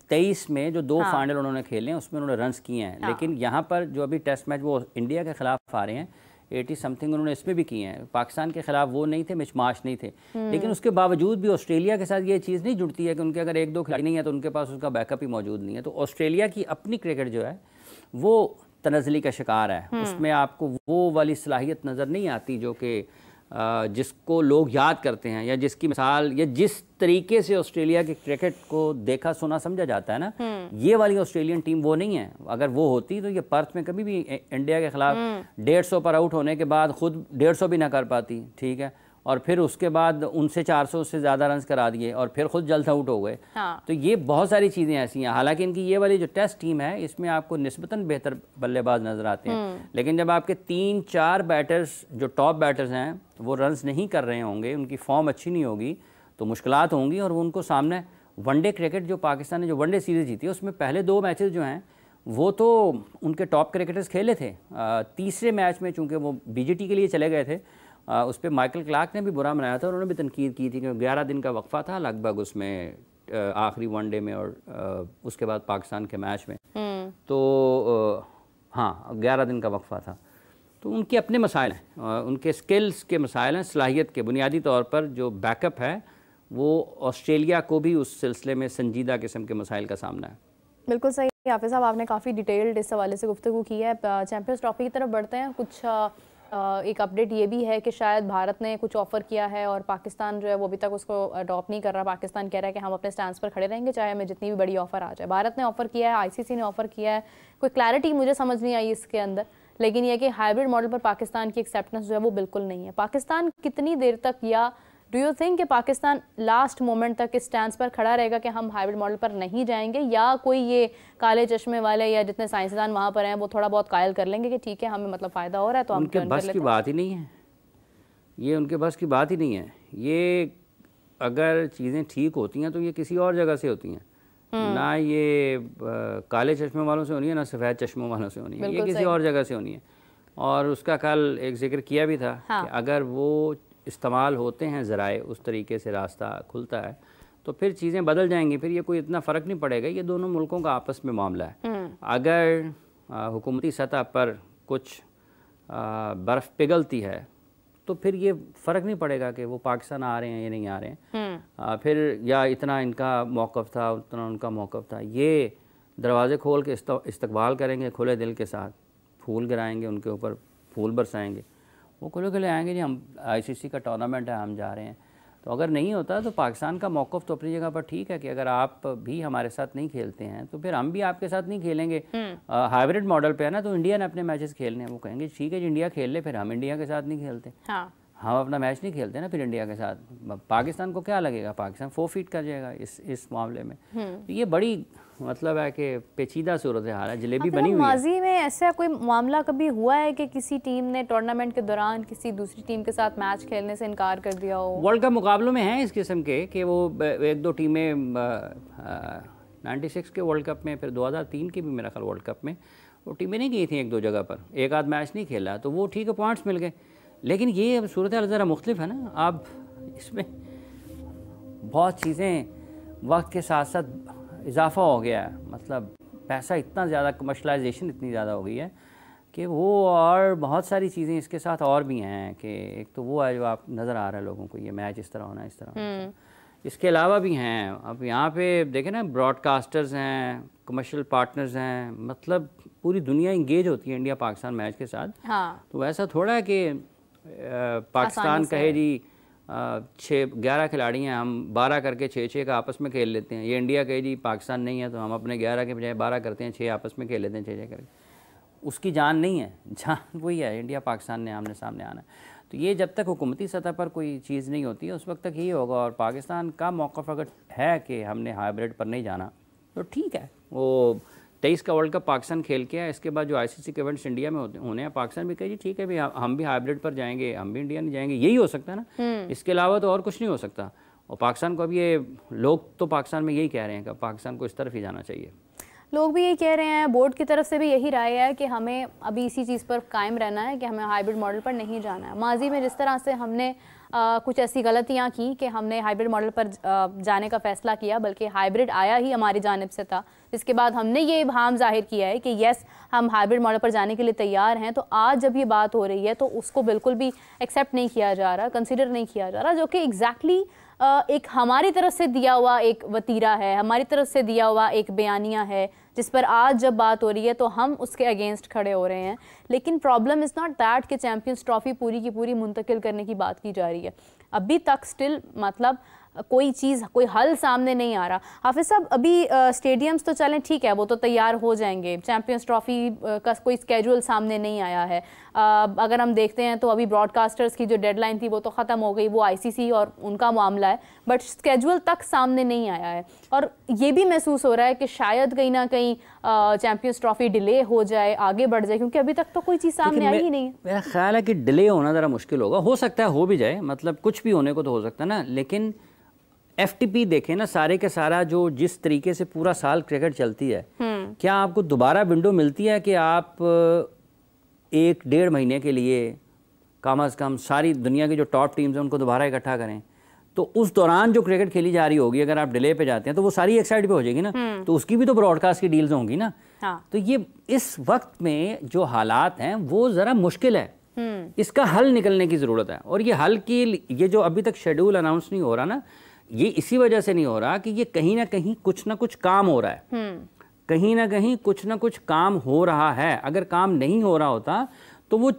23 में जो 2 फाइनल उन्होंने खेले हैं उसमें उन्होंने रन्स किए हैं, लेकिन यहाँ पर जो अभी टेस्ट मैच वो इंडिया के खिलाफ आ रहे हैं 80 समथिंग उन्होंने इसमें भी किए हैं। पाकिस्तान के खिलाफ वो नहीं थे, मिचमाश नहीं थे, लेकिन उसके बावजूद भी ऑस्ट्रेलिया के साथ ये चीज़ नहीं जुड़ती है कि उनके अगर 1-2 खिलाड़ी नहीं है तो उनके पास उसका बैकअप ही मौजूद नहीं है। तो ऑस्ट्रेलिया की अपनी क्रिकेट जो है वो तनज़ली का शिकार है, उसमें आपको वो वाली सलाहियत नज़र नहीं आती जो कि जिसको लोग याद करते हैं, या जिसकी मिसाल या जिस तरीके से ऑस्ट्रेलिया के क्रिकेट को देखा सुना समझा जाता है ना, ये वाली ऑस्ट्रेलियन टीम वो नहीं है। अगर वो होती तो ये पर्थ में कभी भी इंडिया के खिलाफ 150 पर आउट होने के बाद खुद 150 भी ना कर पाती, ठीक है, और फिर उसके बाद उनसे 400 से ज़्यादा रन करा दिए और फिर खुद जल्द आउट हो गए। हाँ। तो ये बहुत सारी चीज़ें ऐसी हैं। हालांकि इनकी ये वाली जो टेस्ट टीम है इसमें आपको निस्बतन बेहतर बल्लेबाज नज़र आते हैं, लेकिन जब आपके 3-4 बैटर्स जो टॉप बैटर्स हैं वो रन्स नहीं कर रहे होंगे, उनकी फॉर्म अच्छी नहीं होगी, तो मुश्किलात होंगी। और उनको सामने वनडे क्रिकेट जो पाकिस्तान ने जो वनडे सीरीज़ जीती है उसमें पहले 2 मैचेस जो हैं वो तो उनके टॉप क्रिकेटर्स खेले थे। तीसरे मैच में चूँकि वो बीजीटी के लिए चले गए थे, उस पर माइकल क्लार्क ने भी बुरा मनाया था, उन्होंने भी तनकीद की थी कि 11 दिन का वक्फा था लगभग उसमें, आखिरी वनडे में और उसके बाद पाकिस्तान के मैच में। तो हाँ 11 दिन का वक्फा था। तो उनके अपने मसाइल हैं, उनके स्किल्स के मसाइल हैं, सलाहियत के बुनियादी तौर पर जो बैकअप है वो ऑस्ट्रेलिया को भी उस सिलसिले में संजीदा किस्म के मसाइल का सामना है। बिल्कुल सही हाफिज़ साहब, आपने काफ़ी डिटेल्ड इस हवाले से गुफ्तगू की है। चैंपियंस ट्रॉफी की तरफ बढ़ते हैं। कुछ एक अपडेट ये भी है कि शायद भारत ने कुछ ऑफ़र किया है और पाकिस्तान जो है वो अभी तक उसको अडॉप्ट नहीं कर रहा। पाकिस्तान कह रहा है कि हम अपने स्टैंड पर खड़े रहेंगे चाहे हमें जितनी भी बड़ी ऑफ़र आ जाए। भारत ने ऑफ़र किया है, आईसीसी ने ऑफ़र किया है, कोई क्लैरिटी मुझे समझ नहीं आई इसके अंदर, लेकिन यह कि हाइब्रिड मॉडल पर पाकिस्तान की एक्सेप्टेंस जो है वो बिल्कुल नहीं है। पाकिस्तान कितनी देर तक, या डू यू थिंक कि पाकिस्तान लास्ट मोमेंट तक इस स्टैंड पर खड़ा रहेगा कि हम हाइब्रिड मॉडल पर नहीं जाएंगे, या कोई ये काले चश्मे वाले या जितने साइंसदान वहाँ पर हैं वो थोड़ा बहुत कायल कर लेंगे कि ठीक है हमें मतलब फ़ायदा हो रहा है तो हम उनके बस की बात ही नहीं है, ये उनके बस की बात ही नहीं है। ये अगर चीज़ें ठीक होती हैं तो ये किसी और जगह से होती हैं, ना ये काले चश्मे वालों से होनी है, ना सफ़ेद चश्मों वालों से होनी है, ये किसी और जगह से होनी है। और उसका कल एक जिक्र किया भी था कि अगर वो इस्तेमाल होते हैं ज़राए, उस तरीके से रास्ता खुलता है तो फिर चीज़ें बदल जाएंगी, फिर ये कोई इतना फ़र्क नहीं पड़ेगा। ये दोनों मुल्कों का आपस में मामला है। अगर हुकूमती सतह पर कुछ बर्फ़ पिघलती है तो फिर ये फ़र्क नहीं पड़ेगा कि वो पाकिस्तान आ रहे हैं या नहीं आ रहे हैं, फिर या इतना इनका मौक़िफ़ था उतना उनका मौक़िफ़ था। ये दरवाज़े खोल के इस्तकबाल करेंगे खुले दिल के साथ, फूल गिराएंगे उनके ऊपर, फूल बरसाएंगे, वो खुले आएंगे जी हम आईसीसी का टूर्नामेंट है हम जा रहे हैं। तो अगर नहीं होता तो पाकिस्तान का मौक़िफ़ तो अपनी जगह पर ठीक है कि अगर आप भी हमारे साथ नहीं खेलते हैं तो फिर हम भी आपके साथ नहीं खेलेंगे। हाइब्रिड मॉडल पे है ना, तो इंडिया ने अपने मैचेस खेलने हैं, वो कहेंगे ठीक है जी इंडिया खेल ले, फिर हम इंडिया के साथ नहीं खेलते। हाँ। हम अपना मैच नहीं खेलते ना फिर इंडिया के साथ, पाकिस्तान को क्या लगेगा, पाकिस्तान फोरफीट कर जाएगा इस मामले में। तो ये बड़ी मतलब है कि पेचीदा सूरत हाल है, जलेबी बनी हुई है। माजी में ऐसा कोई मामला कभी हुआ है कि किसी टीम ने टूर्नामेंट के दौरान किसी दूसरी टीम के साथ मैच खेलने से इनकार कर दिया हो? वर्ल्ड कप मुकाबलों में हैं इस किस्म के कि वो 1-2 टीमें 96 के वर्ल्ड कप में, फिर 2003 के भी मेरा ख्याल वर्ल्ड कप में वो टीमें नहीं गई थी 1-2 जगह पर, एक आध मैच नहीं खेला तो वो ठीक है पॉइंट्स मिल गए। लेकिन ये अब सूरत हाल ज़रा मुख्तलिफ है ना, अब इसमें बहुत चीज़ें वक्त के साथ साथ इजाफा हो गया है, मतलब पैसा इतना ज़्यादा, कमर्शलाइजेशन इतनी ज़्यादा हो गई है कि वो, और बहुत सारी चीज़ें इसके साथ और भी हैं कि एक तो वो है जो आप नज़र आ रहा है लोगों को ये मैच इस तरह होना इस तरह होना, इसके अलावा भी हैं। अब यहाँ पे देखें ना, ब्रॉडकास्टर्स हैं, कमर्शियल पार्टनर्स हैं, मतलब पूरी दुनिया इंगेज होती है इंडिया पाकिस्तान मैच के साथ। हाँ। तो ऐसा थोड़ा है कि पाकिस्तान कहे जी 11 खिलाड़ी हैं, हम 12 करके 6-6 का आपस में खेल लेते हैं, ये इंडिया कहे जी पाकिस्तान नहीं है तो हम अपने 11 के बजाय 12 करते हैं, 6 आपस में खेल लेते हैं 6-6 करके। उसकी जान नहीं है, जान वही है इंडिया पाकिस्तान ने आमने सामने आना है। तो ये जब तक हुकूमती सतह पर कोई चीज़ नहीं होती है उस वक्त तक यही होगा। और पाकिस्तान का मौक़िफ़ अगर है कि हमने हाइब्रिड पर नहीं जाना तो ठीक है, वो 23 का वर्ल्ड कप पाकिस्तान खेल के है, इसके बाद जो आईसीसी के इवेंट्स इंडिया में होने हैं, पाकिस्तान भी कहे जी ठीक है भाई हम भी हाइब्रिड पर जाएंगे, हम भी इंडिया नहीं जाएंगे, यही हो सकता है ना, इसके अलावा तो और कुछ नहीं हो सकता। और पाकिस्तान को अब ये लोग तो पाकिस्तान में यही कह रहे हैं कि पाकिस्तान को इस तरफ ही जाना चाहिए। लोग भी यही कह रहे हैं, बोर्ड की तरफ से भी यही राय है कि हमें अभी इसी चीज़ पर कायम रहना है कि हमें हाइब्रिड मॉडल पर नहीं जाना है। माजी में जिस तरह से हमने कुछ ऐसी गलतियां की कि हमने हाइब्रिड मॉडल पर जाने का फ़ैसला किया, बल्कि हाइब्रिड आया ही हमारी जानिब से था, जिसके बाद हमने ये इब्हाम जाहिर किया है कि यस हम हाइब्रिड मॉडल पर जाने के लिए तैयार हैं। तो आज जब ये बात हो रही है तो उसको बिल्कुल भी एक्सेप्ट नहीं किया जा रहा, कंसिडर नहीं किया जा रहा, जो कि एग्जैक्टली एक हमारी तरफ से दिया हुआ एक वतीरा है, हमारी तरफ से दिया हुआ एक बयानिया है, जिस पर आज जब बात हो रही है तो हम उसके अगेंस्ट खड़े हो रहे हैं। लेकिन प्रॉब्लम इज़ नॉट दैट कि चैम्पियंस ट्रॉफी पूरी की पूरी मुंतकिल करने की बात की जा रही है। अभी तक स्टिल मतलब कोई चीज़, कोई हल सामने नहीं आ रहा। हाफिज साहब, अभी स्टेडियम्स तो चलें, ठीक है, वो तो तैयार हो जाएंगे, चैंपियंस ट्रॉफी का कोई स्केड्यूल सामने नहीं आया है। अगर हम देखते हैं तो अभी ब्रॉडकास्टर्स की जो डेडलाइन थी वो तो ख़त्म हो गई, वो आईसीसी और उनका मामला है, बट स्केड्यूल तक सामने नहीं आया है। और ये भी महसूस हो रहा है कि शायद कहीं ना कहीं चैंपियंस ट्रॉफी डिले हो जाए, आगे बढ़ जाए, क्योंकि अभी तक तो कोई चीज़ सामने आई ही नहीं है। मेरा ख्याल है कि डिले होना ज़रा मुश्किल होगा, हो सकता है हो भी जाए, मतलब कुछ भी होने को तो हो सकता है ना, लेकिन FTP देखें ना, सारे के सारा जो जिस तरीके से पूरा साल क्रिकेट चलती है, क्या आपको दोबारा विंडो मिलती है कि आप 1-1.5 महीने के लिए कम से कम सारी दुनिया की जो टॉप टीम्स हैं उनको दोबारा इकट्ठा करें? तो उस दौरान जो क्रिकेट खेली जा रही होगी, अगर आप डिले पे जाते हैं तो वो सारी एक साइड पे हो जाएगी ना, तो उसकी भी तो ब्रॉडकास्ट की डील्स होंगी ना। हाँ। तो ये इस वक्त में जो हालात हैं वो ज़रा मुश्किल है, इसका हल निकलने की ज़रूरत है। और ये हल की, ये जो अभी तक शेड्यूल अनाउंस नहीं हो रहा ना, ये इसी वजह से नहीं हो रहा कि ये कहीं ना कहीं कुछ ना कुछ काम हो रहा है, कहीं ना कहीं कुछ ना कुछ काम हो रहा है। अगर काम नहीं हो रहा होता तो वो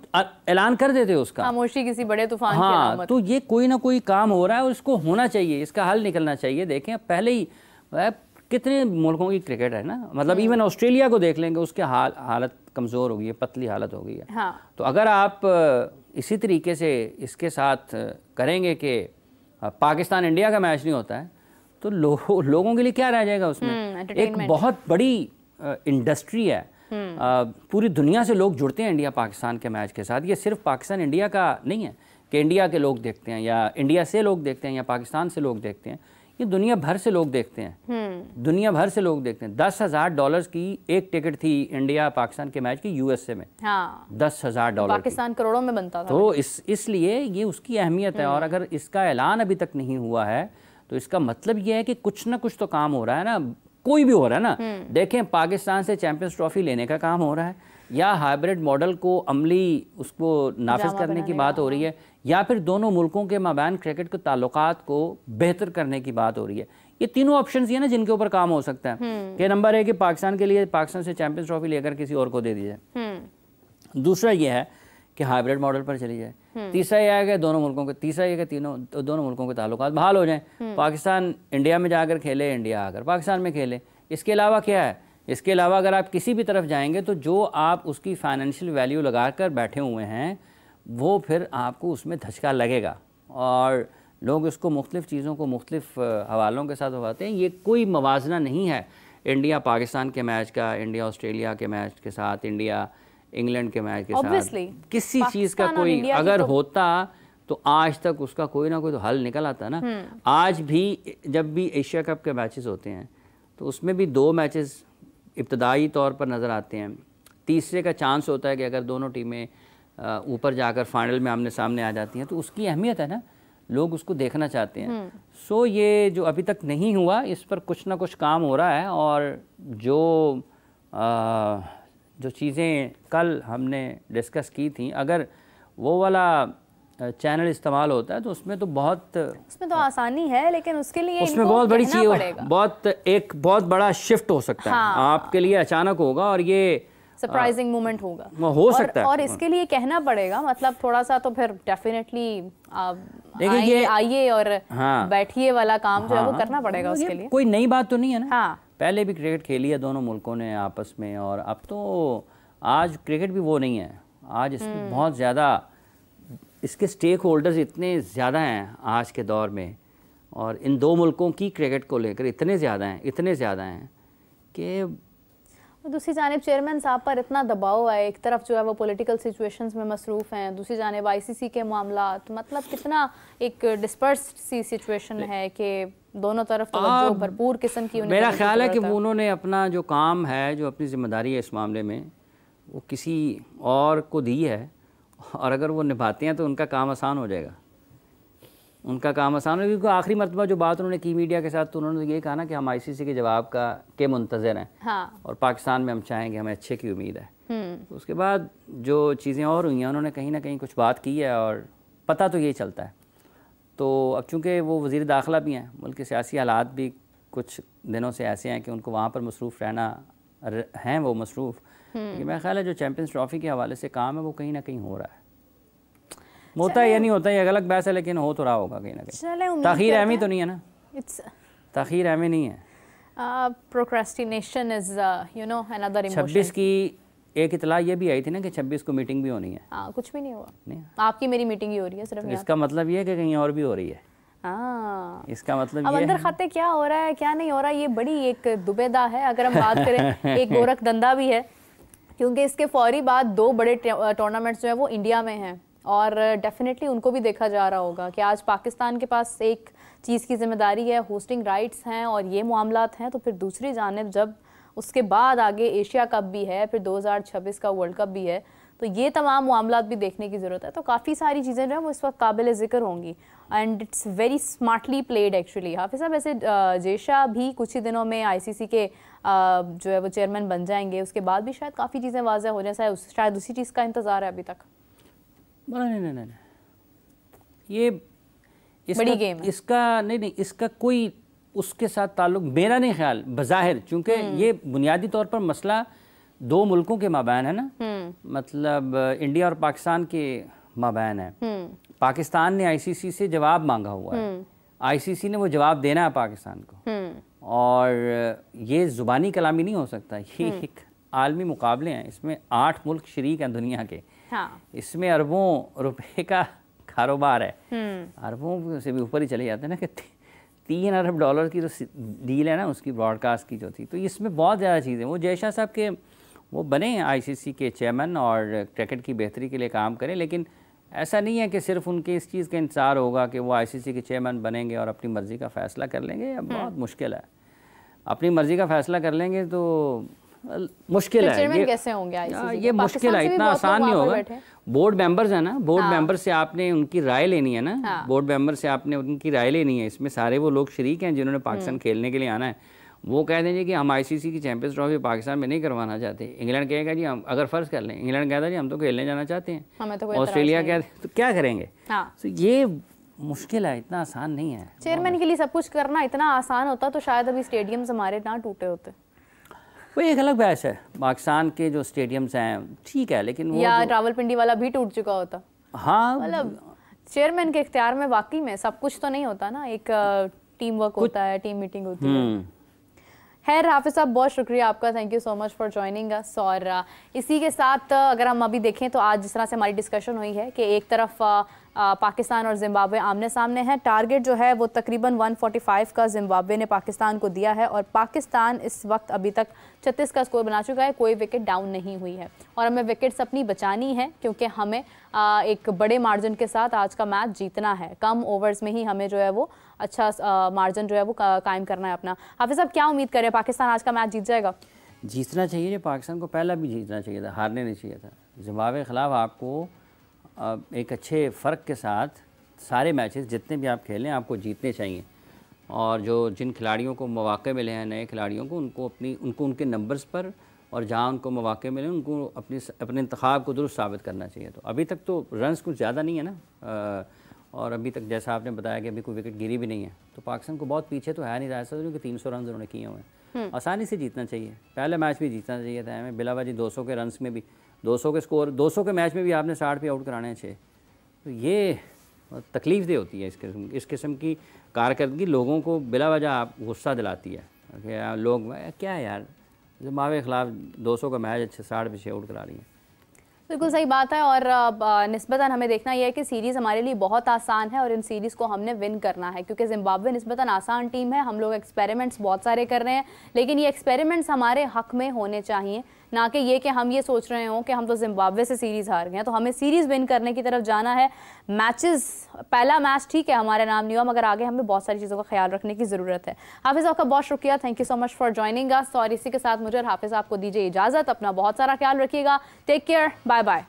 ऐलान कर देते उसका, खामोशी किसी बड़े तूफान की अलामत। तो ये कोई ना कोई काम हो रहा है और इसको होना चाहिए, इसका हल निकलना चाहिए। देखें पहले ही कितने मुल्कों की क्रिकेट है ना, मतलब इवन ऑस्ट्रेलिया को देख लेंगे, उसके हालत कमज़ोर हो गई है, पतली हालत हो गई है। हाँ। तो अगर आप इसी तरीके से इसके साथ करेंगे कि पाकिस्तान इंडिया का मैच नहीं होता है तो लोगों के लिए क्या रह जाएगा उसमें? एक बहुत बड़ी इंडस्ट्री है, पूरी दुनिया से लोग जुड़ते हैं इंडिया पाकिस्तान के मैच के साथ। ये सिर्फ पाकिस्तान इंडिया का नहीं है कि इंडिया के लोग देखते हैं या इंडिया से लोग देखते हैं या पाकिस्तान से लोग देखते हैं, ये दुनिया भर से लोग देखते हैं, दुनिया भर से लोग देखते हैं। $10,000 की एक टिकट थी इंडिया पाकिस्तान के मैच की USA में। हाँ। $10,000 पाकिस्तान करोड़ों में बनता था। तो इसलिए ये उसकी अहमियत है। और अगर इसका ऐलान अभी तक नहीं हुआ है तो इसका मतलब ये है कि कुछ ना कुछ तो काम हो रहा है ना, कोई भी हो रहा है ना। देखें पाकिस्तान से चैंपियंस ट्रॉफी लेने का काम हो रहा है, या हाइब्रिड मॉडल को अमली उसको नाफिज करने की बात हो रही है, या फिर दोनों मुल्कों के माबैन क्रिकेट के ताल्लुकात को बेहतर करने की बात हो रही है। ये तीनों ऑप्शंस हैं ना जिनके ऊपर काम हो सकता है। कि नंबर है कि पाकिस्तान के लिए पाकिस्तान से चैंपियंस ट्रॉफी लेकर किसी और को दे दी जाए, दूसरा ये है कि हाइब्रिड मॉडल पर चली जाए, तीसरा यह है कि दोनों मुल्कों के ताल्लुकात बहाल हो जाएं, पाकिस्तान इंडिया में जाकर खेले, इंडिया आकर पाकिस्तान में खेले। इसके अलावा क्या है? इसके अलावा अगर आप किसी भी तरफ जाएंगे तो जो आप उसकी फाइनेंशियल वैल्यू लगा कर बैठे हुए हैं वो फिर आपको उसमें धचका लगेगा, और लोग इसको मुख्तलिफ़ चीज़ों को मुख्तलिफ़ हवालों के साथ उठाते हैं। ये कोई मवाजना नहीं है इंडिया पाकिस्तान के मैच का, इंडिया ऑस्ट्रेलिया के मैच के साथ, इंडिया इंग्लैंड के मैच के साथ। किसी चीज़ का कोई अगर होता तो आज तक उसका कोई ना कोई तो हल निकल आता ना। आज भी जब भी एशिया कप के मैचेस होते हैं तो उसमें भी 2 मैचेस इब्तदाई तौर पर नज़र आते हैं, तीसरे का चांस होता है कि अगर दोनों टीमें ऊपर जाकर फाइनल में आमने सामने आ जाती हैं तो उसकी अहमियत है ना, लोग उसको देखना चाहते हैं। सो ये जो अभी तक नहीं हुआ इस पर कुछ ना कुछ काम हो रहा है, और जो चीज़ें कल हमने डिस्कस की थी, अगर वो वाला चैनल इस्तेमाल होता है तो उसमें तो आसानी है, लेकिन उसके लिए उसमें बहुत बड़ी चीज़, बहुत बड़ा शिफ्ट हो सकता है। आपके लिए अचानक होगा और ये सरप्राइजिंग मोमेंट होगा, हो सकता है, और इसके लिए कहना पड़ेगा, मतलब थोड़ा सा तो फिर डेफिनेटली आइए और बैठिए वाला काम जो है वो करना पड़ेगा। उसके लिए कोई नई बात तो नहीं है ना। पहले भी क्रिकेट खेली है दोनों मुल्कों ने आपस में, और अब तो आज क्रिकेट भी वो नहीं है। आज इसमें बहुत ज़्यादा इसके स्टेक होल्डर्स इतने ज़्यादा हैं आज के दौर में, और इन 2 मुल्कों की क्रिकेट को लेकर इतने ज़्यादा हैं कि दूसरी जानिब चेयरमैन साहब पर इतना दबाव है, एक तरफ जो है वो पॉलिटिकल सिचुएशंस में मसरूफ़ हैं, दूसरी जानिब ICC के मामला, तो मतलब कितना एक डिस्पर्स्ड सी सिचुएशन है कि दोनों तरफ तो भरपूर किस्म की। मेरा ख्याल है कि उन्होंने अपना जो काम है, जो अपनी जिम्मेदारी है इस मामले में, वो किसी और को दी है, और अगर वो निभाते हैं तो उनका काम आसान हो जाएगा, उनका काम आसान है। क्योंकि आखिरी मरतबा जो बात उन्होंने की मीडिया के साथ तो उन्होंने ये कहा ना कि हम ICC के जवाब के मुंतज़र हैं। हाँ। और पाकिस्तान में हम चाहेंगे, हमें अच्छे की उम्मीद है। तो उसके बाद जो चीज़ें और हुई हैं, उन्होंने कहीं ना कहीं कुछ बात की है, और पता तो यही चलता है। तो अब चूँकि वो वज़ीर दाखिला भी हैं, मुल्क के सियासी हालात भी कुछ दिनों से ऐसे हैं कि उनको वहाँ पर मसरूफ़ रहना हैं, वो मसरूफ़। मेरा ख्याल है जो चैंपियंस ट्रॉफ़ी के हवाले से काम है वो कहीं ना कहीं हो रहा है। होता है या नहीं होता, ये अलग बहस है, लेकिन हो तो रहा होगा कहीं ना कहीं। ताखीर अहमी तो नहीं है ना, ताखीर अहमी नहीं है। Procrastination is you know another emotion. 26 की एक इतला ये भी आई थी ना कि 26 को मीटिंग भी होनी है। कुछ भी नहीं हुआ, नहीं आपकी मेरी मीटिंग ही हो रही है सिर्फ। इसका मतलब ये है कि कहीं और भी हो रही है। इसका मतलब अब ये अंदर खाते क्या हो रहा है क्या नहीं हो रहा है, ये बड़ी एक दुबेदा है। अगर हम बात करें एक गोरख धंधा भी है, क्योंकि इसके फौरी बाद 2 बड़े टूर्नामेंट्स जो है वो इंडिया में हैं, और डेफिनेटली उनको भी देखा जा रहा होगा कि आज पाकिस्तान के पास एक चीज़ की जिम्मेदारी है, होस्टिंग राइट्स हैं और ये मामलात हैं, तो फिर दूसरी जानिब जब उसके बाद आगे एशिया कप भी है, फिर 2026 का वर्ल्ड कप भी है, तो ये तमाम मामलात भी देखने की ज़रूरत है। तो काफ़ी सारी चीज़ें जो है वो इस वक्त काबिल ज़िक्र होंगी, and it's very smartly played actually. हाफिज़ साहब, ऐसे जेशा भी कुछ ही दिनों में ICC के जो है वो चेयरमैन बन जाएंगे, उसके बाद भी शायद काफ़ी चीज़ें वाज़ेह हो जाए, शायद उसी चीज़ का इंतज़ार है अभी तक। नहीं, ये बड़ी गेम है। इसका नहीं, इसका कोई उसके साथ ताल्लुक मेरा नहीं ख्याल बज़ाहिर, चूँकि ये बुनियादी तौर पर मसला 2 मुल्कों के माबैन है ना, मतलब इंडिया और पाकिस्तान के माबैन है। पाकिस्तान ने ICC से जवाब मांगा हुआ है, ICC ने वो जवाब देना है पाकिस्तान को, और ये ज़ुबानी कलामी नहीं हो सकता। ये एक आलमी मुकाबले हैं, इसमें 8 मुल्क शरीक हैं दुनिया के। इसमें अरबों रुपए का कारोबार है, अरबों से भी ऊपर ही चले जाते हैं ना, कि 3 अरब डॉलर की जो डील है ना उसकी ब्रॉडकास्ट की जो थी, तो इसमें बहुत ज़्यादा चीज़ें। वो जेशा साहब के वो बने हैं ICC के चेयरमैन और क्रिकेट की बेहतरी के लिए काम करें, लेकिन ऐसा नहीं है कि सिर्फ उनके इस चीज़ का इंतज़ार होगा कि वो ICC के चेयरमैन बनेंगे और अपनी मर्ज़ी का फ़ैसला कर लेंगे। अब बहुत मुश्किल है, अपनी मर्ज़ी का फ़ैसला कर लेंगे तो मुश्किल है। कैसे होंगे ये मुश्किल है, इतना आसान नहीं होगा। बोर्ड मेंबर्स है ना, बोर्ड मेंबर से आपने उनकी राय लेनी है ना, बोर्ड मेंबर से आपने उनकी राय लेनी है। इसमें सारे वो लोग शरीक हैं जिन्होंने पाकिस्तान खेलने के लिए आना है। वो कह देंगे कि हम ICC की चैंपियंस ट्रॉफी पाकिस्तान में नहीं करवाना चाहते। इंग्लैंड कहेगा जी हम, अगर फ़र्ज़ कर लें इंग्लैंड कहता जी हम तो खेलने जाना चाहते हैं, ऑस्ट्रेलिया कहते तो क्या करेंगे। तो ये मुश्किल है, इतना आसान नहीं है। चेयरमैन के लिए सब कुछ करना इतना आसान होता तो शायद अभी स्टेडियम्स हमारे ना टूटे होते। वो एक अलग बहस है, पाकिस्तान के जो स्टेडियम्स हैं ठीक है, लेकिन वो या रावलपिंडी वाला भी टूट चुका होता। हाँ, मतलब चेयरमैन के इख्तियार में वाकई में सब कुछ तो नहीं होता ना, एक टीम वर्क होता है, टीम मीटिंग होती है। खैर हाफिज़ साहब, बहुत शुक्रिया आपका, thank you so much for joining us. और इसी के साथ अगर हम अभी देखें तो आज जिस तरह से हमारी डिस्कशन हुई है कि एक तरफ पाकिस्तान और जिम्बाब्वे आमने सामने हैं, टारगेट जो है वो तकरीबन 145 का जिम्बाब्वे ने पाकिस्तान को दिया है, और पाकिस्तान इस वक्त अभी तक 36 का स्कोर बना चुका है, कोई विकेट डाउन नहीं हुई है, और हमें विकेट्स अपनी बचानी है क्योंकि हमें एक बड़े मार्जिन के साथ आज का मैच जीतना है। कम ओवर्स में ही हमें जो है वो अच्छा मार्जिन जो है वो कायम करना है अपना। हाफिज़ साहब, क्या उम्मीद करें, पाकिस्तान आज का मैच जीत जाएगा? जीतना चाहिए, पाकिस्तान को पहला भी जीतना चाहिए था, हारने नहीं चाहिए था। जिम्बाब्वे के ख़िलाफ़ आपको एक अच्छे फ़र्क के साथ सारे मैचेस जितने भी आप खेलें आपको जीतने चाहिए, और जिन खिलाड़ियों को मौक़े मिले हैं, नए खिलाड़ियों को, उनको उनके नंबर्स पर और जहाँ उनको मौक़े मिले उनको अपने इंतखाब को दुरुस्त साबित करना चाहिए। तो अभी तक तो रन्स कुछ ज़्यादा नहीं है ना, और अभी तक जैसा आपने बताया कि अभी कोई विकेट गिरी भी नहीं है, तो पाकिस्तान को बहुत पीछे तो है नहीं, ऐसा कि 300 रन उन्होंने किए हुए हैं, आसानी से जीतना चाहिए। पहले मैच भी जीतना चाहिए था हमें, बिलावजी 200 के रन्स में भी, 200 के स्कोर, 200 के मैच में भी आपने 60 पे आउट कराने हैं 6, तो ये तकलीफ़ दे होती है। इस किस्म की कारकर्दगी लोगों को बिलावजा आप गुस्सा दिलाती है कि लोग क्या है यार, जिम्बाब्वे के ख़िलाफ़ 200 का मैच अच्छे 60 पे 6 आउट करा रही हैं। बिल्कुल सही बात है, और निस्बतन हमें देखना यह है कि सीरीज़ हमारे लिए बहुत आसान है और इन सीरीज़ को हमने विन करना है, क्योंकि जिम्बाब्वे निस्बतन आसान टीम है। हम लोग एक्सपेरिमेंट्स बहुत सारे कर रहे हैं, लेकिन ये एक्सपेरिमेंट्स हमारे हक में होने चाहिए, ना कि ये कि हम ये सोच रहे हों कि हम तो जिम्बाब्वे से सीरीज़ हार गए हैं। तो हमें सीरीज़ विन करने की तरफ जाना है। मैचेस, पहला मैच ठीक है हमारे नाम नहीं हुआ, मगर आगे हमें बहुत सारी चीज़ों का ख्याल रखने की ज़रूरत है। हाफिज़ आपका बहुत शुक्रिया, thank you so much for joining us. और इसी के साथ मुझे और हाफिज़ आपको दीजिए इजाज़त। अपना बहुत सारा ख्याल रखिएगा, टेक केयर, बाय बाय।